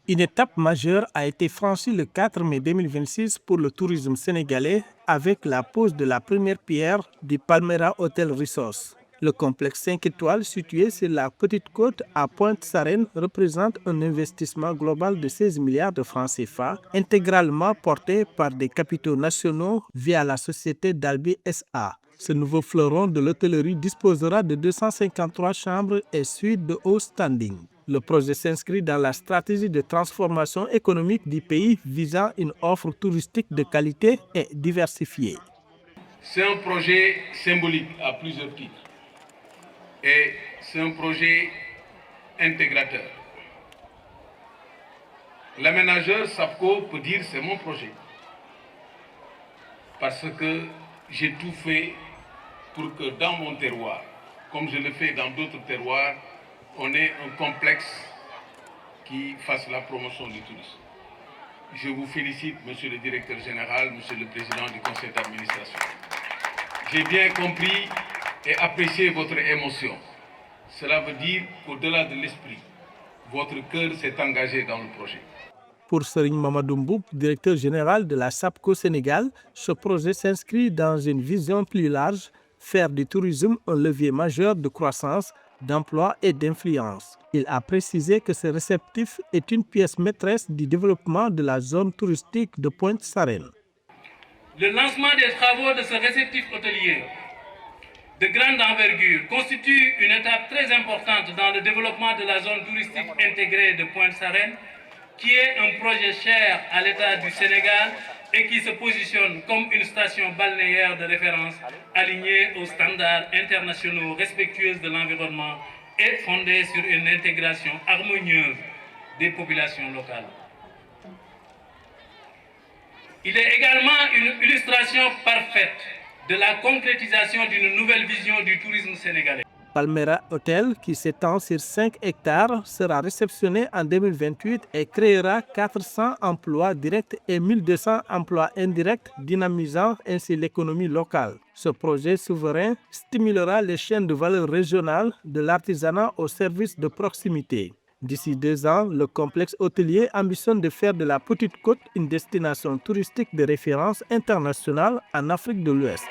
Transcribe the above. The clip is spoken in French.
Une étape majeure a été franchie le 4 mai 2026 pour le tourisme sénégalais avec la pose de la première pierre du Palmera Hotel Resorts. Le complexe 5 étoiles situé sur la petite côte à Pointe-Sarène représente un investissement global de 16 milliards de francs CFA, intégralement porté par des capitaux nationaux via la société Dalby SA. Ce nouveau fleuron de l'hôtellerie disposera de 253 chambres et suites de haut standing. Le projet s'inscrit dans la stratégie de transformation économique du pays visant une offre touristique de qualité et diversifiée. C'est un projet symbolique à plusieurs titres et c'est un projet intégrateur. L'aménageur SAPCO peut dire c'est mon projet parce que j'ai tout fait pour que dans mon terroir, comme je le fais dans d'autres terroirs, on ait un complexe qui fasse la promotion du tourisme. Je vous félicite, monsieur le directeur général, monsieur le président du conseil d'administration. J'ai bien compris et apprécié votre émotion. Cela veut dire qu'au-delà de l'esprit, votre cœur s'est engagé dans le projet. Pour Serigne Mamadou Mboup, directeur général de la SAPCO Sénégal, ce projet s'inscrit dans une vision plus large, faire du tourisme un levier majeur de croissance, d'emploi et d'influence. Il a précisé que ce réceptif est une pièce maîtresse du développement de la zone touristique de Pointe-Sarène. Le lancement des travaux de ce réceptif hôtelier de grande envergure constitue une étape très importante dans le développement de la zone touristique intégrée de Pointe-Sarène, qui est un projet cher à l'État du Sénégal et qui se positionne comme une station balnéaire de référence alignée aux standards internationaux respectueuse de l'environnement et fondée sur une intégration harmonieuse des populations locales. Il est également une illustration parfaite de la concrétisation d'une nouvelle vision du tourisme sénégalais. Palmera Hotel, qui s'étend sur 5 hectares, sera réceptionné en 2028 et créera 400 emplois directs et 1200 emplois indirects, dynamisant ainsi l'économie locale. Ce projet souverain stimulera les chaînes de valeur régionales de l'artisanat au service de proximité. D'ici 2 ans, le complexe hôtelier ambitionne de faire de la Petite Côte une destination touristique de référence internationale en Afrique de l'Ouest.